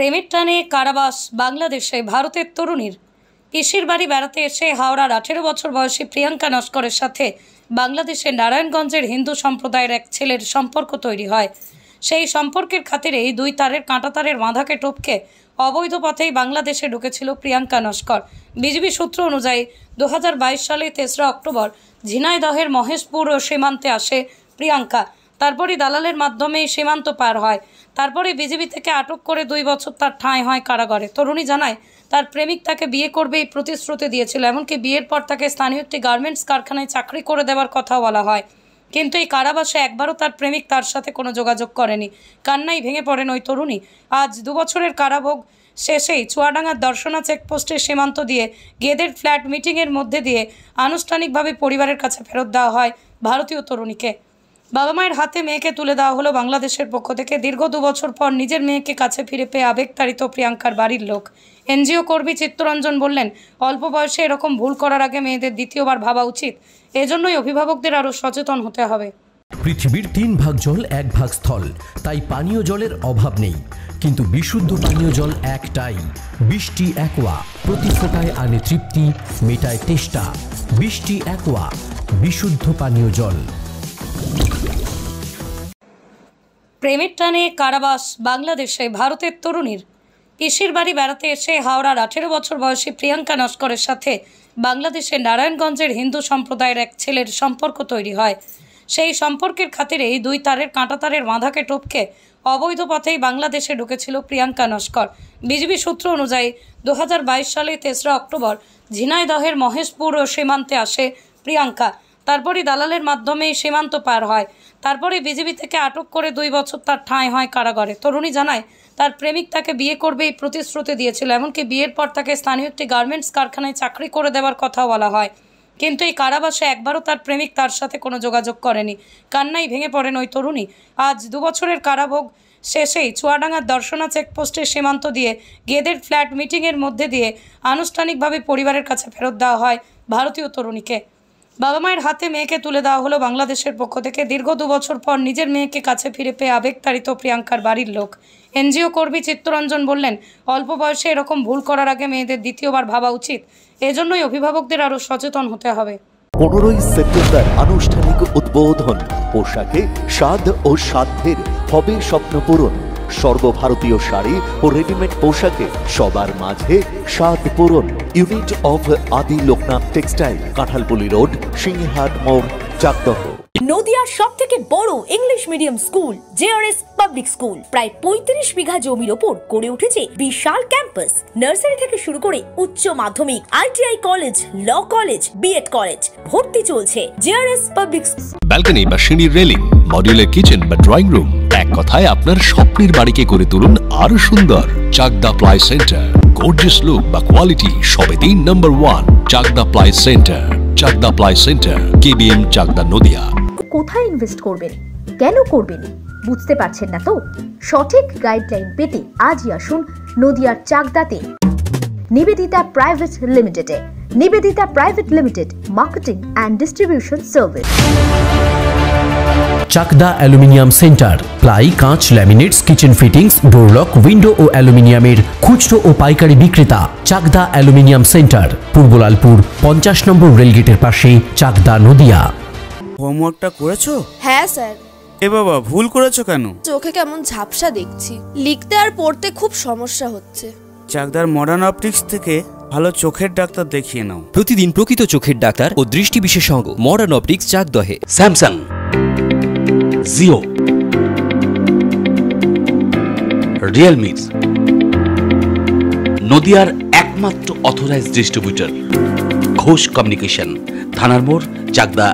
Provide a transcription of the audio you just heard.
প্রেমের টানে কারাবাস বাংলাদেশে ভারতের তরুণীর। পিসির বাড়ি বেড়াতে এসে হাওড়ার 18 বছর বয়সী প্রিয়াঙ্কা নস্করের সাথে বাংলাদেশের নারায়ণগঞ্জের হিন্দু সম্প্রদায়ের এক ছেলের সম্পর্ক তৈরি হয়। সেই সম্পর্কের খাতিরেই দুই তারের কাঁটাতারের বাঁধাকে টপকে অবৈধ পথেই বাংলাদেশে ঢুকেছিল প্রিয়াঙ্কা নস্কর। বিজিবি সূত্র অনুযায়ী 2022 সালে 3রা অক্টোবর ঝিনাইদহের মহেশপুর সীমান্তে আসে প্রিয়াঙ্কা। তারপরই দালালের মাধ্যমে সীমান্ত পার হয়। তারপরে বিজিবি থেকে আটক করে 2 বছর তার ঠাঁই হয় কারাগারে। তরুণী জানায় তার প্রেমিক তাকে বিয়ে করবে এই প্রতিশ্রুতি দিয়েছিল। এমনকি বিয়ের পর তাকে স্থানীয় একটি গার্মেন্টস কারখানায় চাকরি করে দেওয়ার কথাও বলা হয়। কিন্তু এই কারাবাসে একবারও তার প্রেমিক তার সাথে কোনো যোগাযোগ করেনি। কান্নায় ভেঙে পড়েন ওই তরুণী। আজ 2 বছরের কারাভোগ শেষেই চুয়াডাঙ্গার দর্শনা চেকপোস্টের সীমান্ত দিয়ে গেদের ফ্ল্যাট মিটিংয়ের মধ্যে দিয়ে আনুষ্ঠানিকভাবে পরিবারের কাছে ফেরত দেওয়া হয় ভারতীয় তরুণীকে। বাবা মায়ের হাতে মেয়েকে তুলে দেওয়া হলো বাংলাদেশের পক্ষ থেকে। দীর্ঘ 2 বছর পর নিজের মেয়েকে কাছে ফিরে পেয়ে আবেগতাড়িত প্রিয়াঙ্কার বাড়ির লোক। এনজিও কর্মী চিত্তরঞ্জন বললেন, অল্প বয়সে এরকম ভুল করার আগে মেয়েদের দ্বিতীয়বার ভাবা উচিত। এজন্যই অভিভাবকদের আরও সচেতন হতে হবে। পৃথিবীর 3 ভাগ জল 1 ভাগ স্থল, তাই পানীয় জলের অভাব নেই। কিন্তু বিশুদ্ধ পানীয় জল একটাই, বৃষ্টি অ্যাকোয়া। প্রতি ফোঁটায় আনে তৃপ্তি, মেটায় তেষ্টা। বৃষ্টি অ্যাকোয়া, বিশুদ্ধ পানীয় জল। প্রেমের টানে কারাবাস বাংলাদেশে ভারতের তরুণীর। পিসির বাড়ি বেড়াতে এসে হাওড়ার 18 বছর বয়সী প্রিয়াঙ্কা নস্করের সাথে বাংলাদেশের নারায়ণগঞ্জের হিন্দু সম্প্রদায়ের এক ছেলের সম্পর্ক তৈরি হয়। সেই সম্পর্কের খাতিরেই দুই তারের কাঁটাতারের বাঁধাকে টপকে অবৈধ পথেই বাংলাদেশে ঢুকেছিল প্রিয়াঙ্কা নস্কর। বিজিবি সূত্র অনুযায়ী 2022 সালে 3রা অক্টোবর ঝিনাইদহের মহেশপুর সীমান্তে আসে প্রিয়াঙ্কা। তারপরই দালালের মাধ্যমে সীমান্ত পার হয়। তারপরে বিজিবি থেকে আটক করে 2 বছর তার ঠাঁই হয় কারাগারে। তরুণী জানায় তার প্রেমিক তাকে বিয়ে করবে এই প্রতিশ্রুতি দিয়েছিল। এমনকি বিয়ের পর তাকে স্থানীয় একটি গার্মেন্টস কারখানায় চাকরি করে দেওয়ার কথাও বলা হয়। কিন্তু এই কারাবাসে একবারও তার প্রেমিক তার সাথে কোনো যোগাযোগ করেনি। কান্নায় ভেঙে পড়েন ওই তরুণী। আজ 2 বছরের কারাভোগ শেষেই চুয়াডাঙ্গার দর্শনা চেকপোস্টের সীমান্ত দিয়ে গেদের ফ্ল্যাট মিটিংয়ের মধ্যে দিয়ে আনুষ্ঠানিকভাবে পরিবারের কাছে ফেরত দেওয়া হয় ভারতীয় তরুণীকে। বাবা মায়ের হাতে মেয়েকে তুলে দেওয়া হলো বাংলাদেশের পক্ষ থেকে। দীর্ঘ 2 বছর পর নিজের মেয়েকে কাছে ফিরে পেয়ে আবেগতাড়িত প্রিয়াঙ্কার বাড়ির লোক। এনজিও কর্মী চিত্তরঞ্জন বললেন, অল্প বয়সে এরকম ভুল করার আগে মেয়েদের দ্বিতীয়বার ভাবা উচিত। এজন্যই অভিভাবকদের আরও সচেতন হতে হবে। 15ই সেপ্টেম্বর আনুষ্ঠানিক উদ্বোধন। পোশাকে স্বাদ ও সাধ্যের হবে স্বপ্ন পূরণ। সর্বভারতীয় শাড়ি ও রেডিমেড পোশাকে সবার মাঝে স্বাদ পূরণ। ইউনিট অফ আদি লোকনাথ টেক্সটাইল, কাঁঠালপুলি রোড, সিংহাট মোড়, চাকদহ। নদিয়ার সবথেকে বড় English medium school JRS public school প্রায় 35 বিঘা জমির ওপর গড়ে উঠেছে বিশাল ক্যাম্পাস। নার্সারি থেকে শুরু করে উচ্চ মাধ্যমিক, ITI college, law college, BEd college ভর্তি চলছে জেআরএস পাবলিক। ব্যালকনি বা সিঁড়ির রেলিং, মডিউলার কিচেন বা ড্রয়িং রুম, এক কথায় আপনার স্বপ্নের বাড়িকে করে তুলুন আরো সুন্দর। Chakdah ply centre, gorgeous look বা কোয়ালিটি সবে 3 number 1 Chakdah ply centre. Chakdah ply centre, KBM, Chakdah, Nadia. কোথায় ইনভেস্ট করবেন, কেন করবেন বুঝতে পারছেন না তো? সঠিক গাইডলাইন পেতে আজই আসুন নদিয়ার চাকদাতে নিবেদিতা প্রাইভেট লিমিটেডে। Nivedita private limited, marketing and distribution service. Chakdah aluminium centre, ply, কাঁচ, laminates, kitchen fittings, door lock, window ও অ্যালুমিনিয়ামের খুচরো ও পাইকারি বিক্রেতা। চাকদা অ্যালুমিনিয়াম সেন্টার, পূর্বলালপুর 50 নম্বর রেলগেটের পাশে, চাকদা, নদিয়া। হোমওয়ার্কটা করেছো? হ্যাঁ স্যার। এ বাবা, ভুল করেছো কেন? চোখে কেমন ঝাপসা দেখছি, লিখতে আর পড়তে খুব সমস্যা হচ্ছে। চাকদার মডার্ন অপটিক্স থেকে ভালো চোখের ডাক্তার দেখিয়ে নাও। প্রতিদিন প্রকৃত চোখের ডাক্তার ও দৃষ্টি বিশেষজ্ঞ মডার্ন অপটিক্স, চাকদহে। স্যামসাং, জিও, রিয়েলমি, নদিয়ার একমাত্র অথরাইজড ডিস্ট্রিবিউটর ঘোষ কমিউনিকেশন, থানার মোড়, চাকদা।